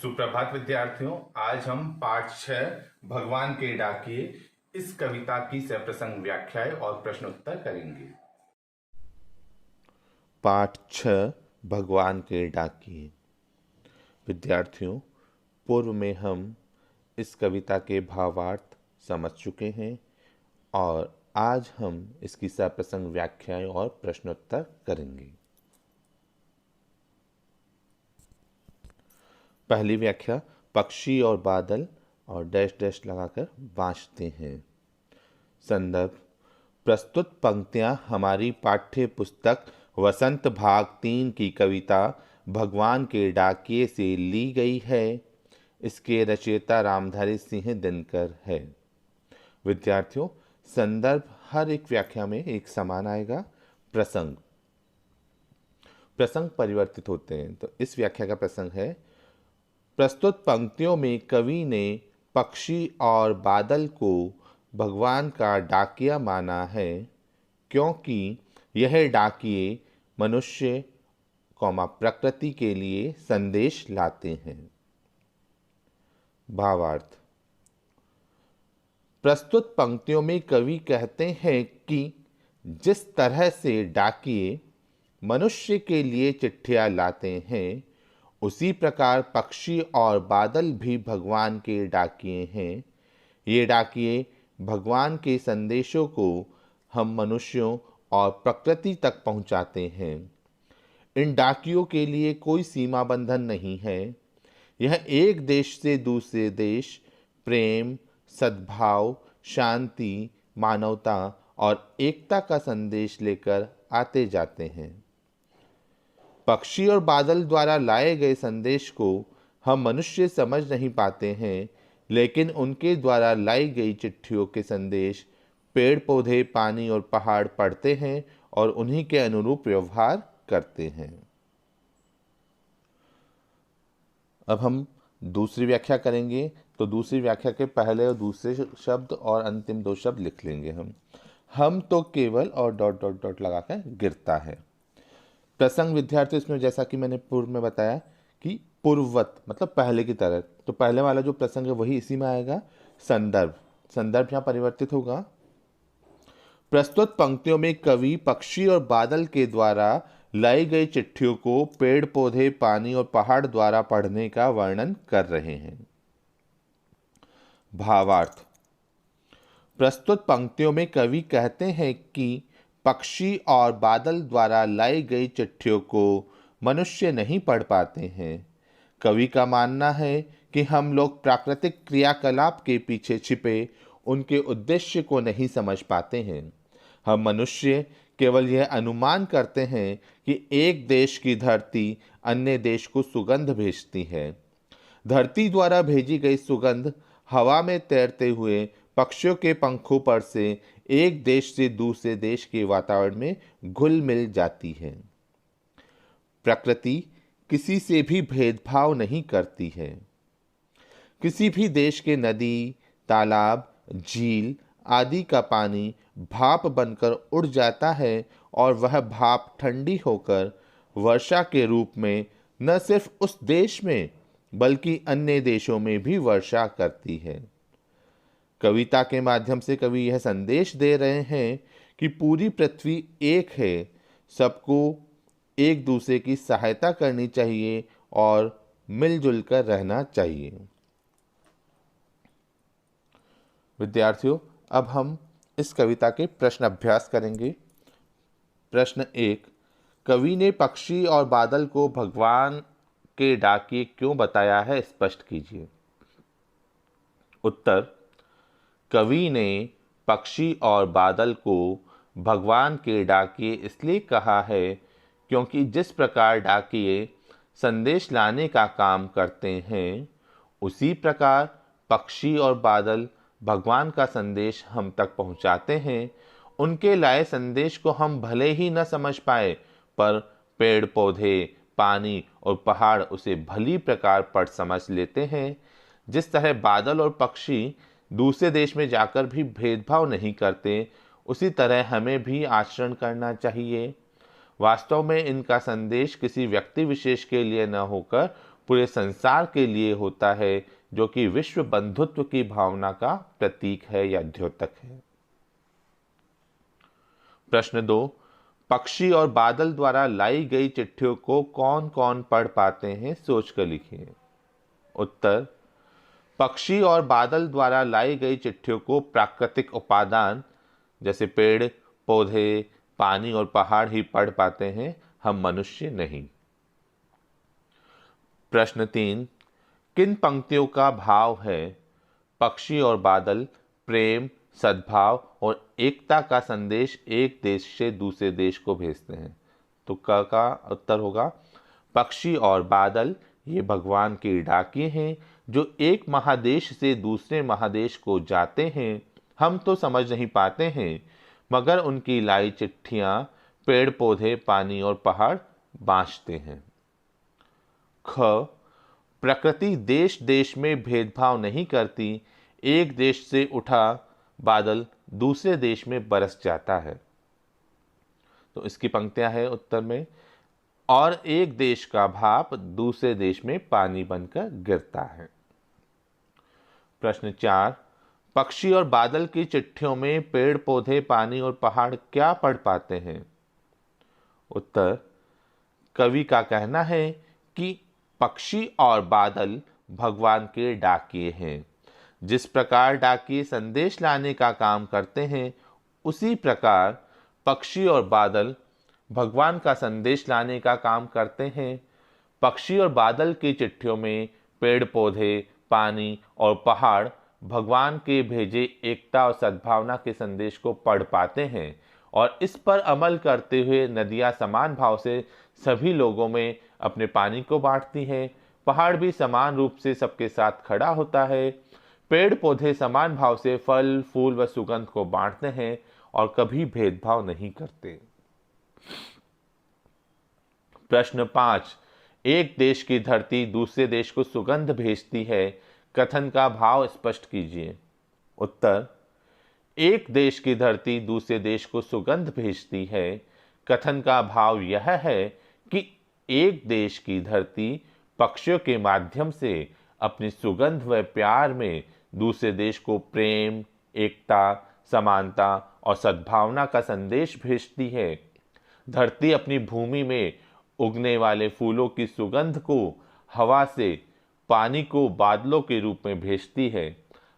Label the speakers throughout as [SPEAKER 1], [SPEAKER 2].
[SPEAKER 1] सुप्रभात विद्यार्थियों। आज हम पाठ 6 भगवान के डाकिए इस कविता की सप्रसंग व्याख्याएं और प्रश्नोत्तर करेंगे।
[SPEAKER 2] पाठ 6 भगवान के डाकिए। विद्यार्थियों, पूर्व में हम इस कविता के भावार्थ समझ चुके हैं और आज हम इसकी सप्रसंग व्याख्याएं और प्रश्नोत्तर करेंगे। पहली व्याख्या, पक्षी और बादल और डैश डैश लगाकर बाँचते हैं। संदर्भ, प्रस्तुत पंक्तियां हमारी पाठ्य पुस्तक वसंत भाग 3 की कविता भगवान के डाकिए से ली गई है। इसके रचयिता रामधारी सिंह दिनकर है। विद्यार्थियों, संदर्भ हर एक व्याख्या में एक समान आएगा। प्रसंग परिवर्तित होते हैं। तो इस व्याख्या का प्रसंग है, प्रस्तुत पंक्तियों में कवि ने पक्षी और बादल को भगवान का डाकिया माना है, क्योंकि यह डाकिए मनुष्य प्रकृति के लिए संदेश लाते हैं। भावार्थ, प्रस्तुत पंक्तियों में कवि कहते हैं कि जिस तरह से डाकिए मनुष्य के लिए चिट्ठियां लाते हैं, उसी प्रकार पक्षी और बादल भी भगवान के डाकिए हैं। ये डाकिए भगवान के संदेशों को हम मनुष्यों और प्रकृति तक पहुंचाते हैं। इन डाकियों के लिए कोई सीमा बंधन नहीं है। यह एक देश से दूसरे देश प्रेम, सद्भाव, शांति, मानवता और एकता का संदेश लेकर आते जाते हैं। पक्षी और बादल द्वारा लाए गए संदेश को हम मनुष्य समझ नहीं पाते हैं, लेकिन उनके द्वारा लाई गई चिट्ठियों के संदेश पेड़ पौधे, पानी और पहाड़ पढ़ते हैं और उन्हीं के अनुरूप व्यवहार करते हैं। अब हम दूसरी व्याख्या करेंगे। तो दूसरी व्याख्या के पहले और दूसरे शब्द और अंतिम 2 शब्द लिख लेंगे। हम तो केवल और डॉट डॉट डॉट लगाकर गिरता है। प्रसंग विद्यार्थी, इसमें जैसा कि मैंने पूर्व में बताया कि पूर्ववत मतलब पहले की तरह, तो पहले वाला जो प्रसंग है वही इसी में आएगा। संदर्भ यहाँ परिवर्तित होगा। प्रस्तुत पंक्तियों में कवि पक्षी और बादल के द्वारा लाई गई चिट्ठियों को पेड़ पौधे, पानी और पहाड़ द्वारा पढ़ने का वर्णन कर रहे हैं। भावार्थ, प्रस्तुत पंक्तियों में कवि कहते हैं कि पक्षी और बादल द्वारा लाई गई चिट्ठियों को मनुष्य नहीं पढ़ पाते हैं। कवि का मानना है कि हम लोग प्राकृतिक क्रियाकलाप के पीछे छिपे उनके उद्देश्य को नहीं समझ पाते हैं। हम मनुष्य केवल यह अनुमान करते हैं कि एक देश की धरती अन्य देश को सुगंध भेजती है। धरती द्वारा भेजी गई सुगंध हवा में तैरते हुए पक्षियों के पंखों पर से एक देश से दूसरे देश के वातावरण में घुल मिल जाती है। प्रकृति किसी से भी भेदभाव नहीं करती है। किसी भी देश के नदी, तालाब, झील आदि का पानी भाप बनकर उड़ जाता है और वह भाप ठंडी होकर वर्षा के रूप में न सिर्फ उस देश में बल्कि अन्य देशों में भी वर्षा करती है। कविता के माध्यम से कवि यह संदेश दे रहे हैं कि पूरी पृथ्वी एक है, सबको एक दूसरे की सहायता करनी चाहिए और मिलजुल कर रहना चाहिए। विद्यार्थियों, अब हम इस कविता के प्रश्न अभ्यास करेंगे। प्रश्न 1, कवि ने पक्षी और बादल को भगवान के डाकिए क्यों बताया है, स्पष्ट कीजिए। उत्तर, कवि ने पक्षी और बादल को भगवान के डाकिए इसलिए कहा है क्योंकि जिस प्रकार डाकिए संदेश लाने का काम करते हैं, उसी प्रकार पक्षी और बादल भगवान का संदेश हम तक पहुंचाते हैं। उनके लाए संदेश को हम भले ही न समझ पाए, पर पेड़ पौधे, पानी और पहाड़ उसे भली प्रकार पढ़ समझ लेते हैं। जिस तरह बादल और पक्षी दूसरे देश में जाकर भी भेदभाव नहीं करते, उसी तरह हमें भी आचरण करना चाहिए। वास्तव में इनका संदेश किसी व्यक्ति विशेष के लिए न होकर पूरे संसार के लिए होता है, जो कि विश्व बंधुत्व की भावना का प्रतीक है या द्योतक है। प्रश्न 2, पक्षी और बादल द्वारा लाई गई चिट्ठियों को कौन कौन पढ़ पाते हैं, सोचकर लिखिए। उत्तर, पक्षी और बादल द्वारा लाई गई चिट्ठियों को प्राकृतिक उपादान जैसे पेड़ पौधे, पानी और पहाड़ ही पढ़ पाते हैं, हम मनुष्य नहीं। प्रश्न 3, किन पंक्तियों का भाव है पक्षी और बादल प्रेम, सद्भाव और एकता का संदेश एक देश से दूसरे देश को भेजते हैं? तो क का उत्तर होगा पक्षी और बादल ये भगवान के डाकिये हैं जो एक महादेश से दूसरे महादेश को जाते हैं। हम तो समझ नहीं पाते हैं, मगर उनकी लाई चिट्ठियां पेड़ पौधे, पानी और पहाड़ बांचते हैं। ख, प्रकृति देश देश में भेदभाव नहीं करती। एक देश से उठा बादल दूसरे देश में बरस जाता है। तो इसकी पंक्तियां है उत्तर में, और एक देश का भाप दूसरे देश में पानी बनकर गिरता है। प्रश्न 4, पक्षी और बादल की चिट्ठियों में पेड़ पौधे, पानी और पहाड़ क्या पढ़ पाते हैं? उत्तर, कवि का कहना है कि पक्षी और बादल भगवान के डाकिये हैं। जिस प्रकार डाकिये संदेश लाने का काम करते हैं, उसी प्रकार पक्षी और बादल भगवान का संदेश लाने का काम करते हैं। पक्षी और बादल की चिट्ठियों में पेड़ पौधे, पानी और पहाड़ भगवान के भेजे एकता और सद्भावना के संदेश को पढ़ पाते हैं, और इस पर अमल करते हुए नदियां समान भाव से सभी लोगों में अपने पानी को बांटती हैं। पहाड़ भी समान रूप से सबके साथ खड़ा होता है। पेड़ पौधे समान भाव से फल, फूल व सुगंध को बांटते हैं और कभी भेदभाव नहीं करते। प्रश्न 5, एक देश की धरती दूसरे देश को सुगंध भेजती है, कथन का भाव स्पष्ट कीजिए। उत्तर, एक देश की धरती दूसरे देश को सुगंध भेजती है, कथन का भाव यह है कि एक देश की धरती पक्षियों के माध्यम से अपनी सुगंध व प्यार में दूसरे देश को प्रेम, एकता, समानता और सद्भावना का संदेश भेजती है। धरती अपनी भूमि में उगने वाले फूलों की सुगंध को हवा से पानी को बादलों के रूप में भेजती है।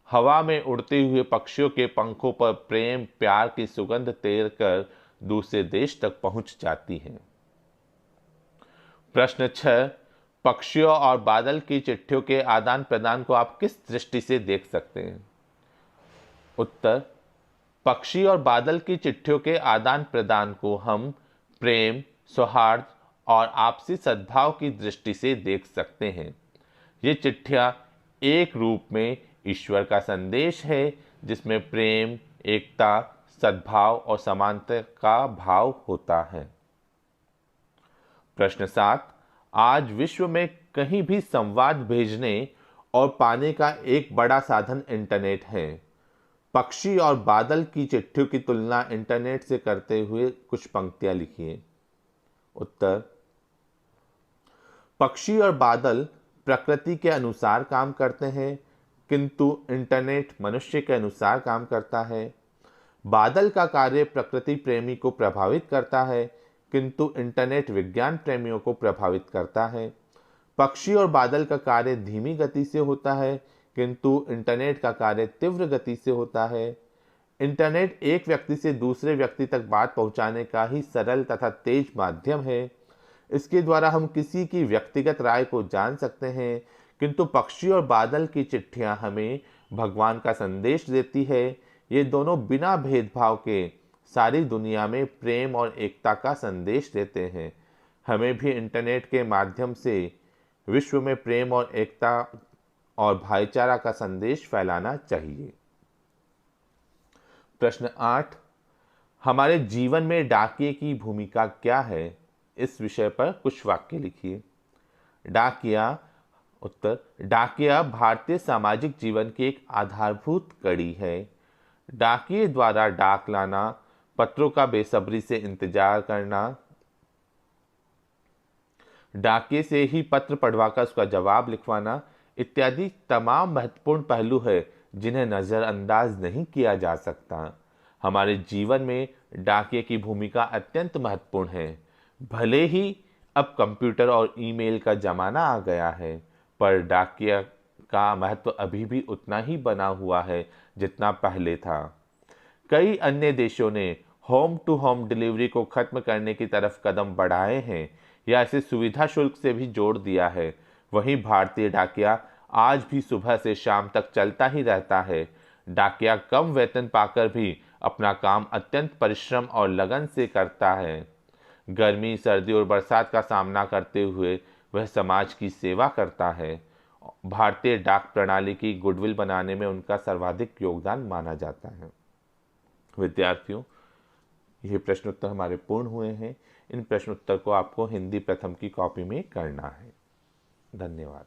[SPEAKER 2] हवा में उड़ते हुए पक्षियों के पंखों पर प्रेम, प्यार की सुगंध तैरकर दूसरे देश तक पहुंच जाती है। प्रश्न 6, पक्षियों और बादल की चिट्ठियों के आदान प्रदान को आप किस दृष्टि से देख सकते हैं? उत्तर, पक्षी और बादल की चिट्ठियों के आदान प्रदान को हम प्रेम, सौहार्द और आपसी सद्भाव की दृष्टि से देख सकते हैं। ये चिट्ठियां एक रूप में ईश्वर का संदेश है, जिसमें प्रेम, एकता, सद्भाव और समानता का भाव होता है। प्रश्न 7, आज विश्व में कहीं भी संवाद भेजने और पाने का एक बड़ा साधन इंटरनेट है। पक्षी और बादल की चिट्ठियों की तुलना इंटरनेट से करते हुए कुछ पंक्तियां लिखिए। उत्तर, पक्षी और बादल प्रकृति के अनुसार काम करते हैं, किंतु इंटरनेट मनुष्य के अनुसार काम करता है। बादल का कार्य प्रकृति प्रेमी को प्रभावित करता है, किंतु इंटरनेट विज्ञान प्रेमियों को प्रभावित करता है। पक्षी और बादल का कार्य धीमी गति से होता है, किंतु इंटरनेट का कार्य तीव्र गति से होता है। इंटरनेट एक व्यक्ति से दूसरे व्यक्ति तक बात पहुंचाने का ही सरल तथा तेज माध्यम है। इसके द्वारा हम किसी की व्यक्तिगत राय को जान सकते हैं, किंतु पक्षी और बादल की चिट्ठियां हमें भगवान का संदेश देती है। ये दोनों बिना भेदभाव के सारी दुनिया में प्रेम और एकता का संदेश देते हैं। हमें भी इंटरनेट के माध्यम से विश्व में प्रेम और एकता और भाईचारा का संदेश फैलाना चाहिए। प्रश्न 8, हमारे जीवन में डाकिये की भूमिका क्या है? इस विषय पर कुछ वाक्य लिखिए। डाकिया। उत्तर, डाकिया भारतीय सामाजिक जीवन की एक आधारभूत कड़ी है। डाकिये द्वारा डाक लाना, पत्रों का बेसब्री से इंतजार करना, डाकिए से ही पत्र पढ़वाकर उसका जवाब लिखवाना इत्यादि तमाम महत्वपूर्ण पहलू है जिन्हें नज़रअंदाज नहीं किया जा सकता। हमारे जीवन में डाकिए की भूमिका अत्यंत महत्वपूर्ण है। भले ही अब कंप्यूटर और ईमेल का जमाना आ गया है, पर डाकिया का महत्व अभी भी उतना ही बना हुआ है जितना पहले था। कई अन्य देशों ने होम टू होम डिलीवरी को खत्म करने की तरफ कदम बढ़ाए हैं या इसे सुविधा शुल्क से भी जोड़ दिया है। वहीं भारतीय डाकिया आज भी सुबह से शाम तक चलता ही रहता है। डाकिया कम वेतन पाकर भी अपना काम अत्यंत परिश्रम और लगन से करता है। गर्मी, सर्दी और बरसात का सामना करते हुए वह समाज की सेवा करता है। भारतीय डाक प्रणाली की गुडविल बनाने में उनका सर्वाधिक योगदान माना जाता है। विद्यार्थियों, ये प्रश्नोत्तर हमारे पूर्ण हुए हैं। इन प्रश्नोत्तर को आपको हिंदी प्रथम की कॉपी में करना है। धन्यवाद।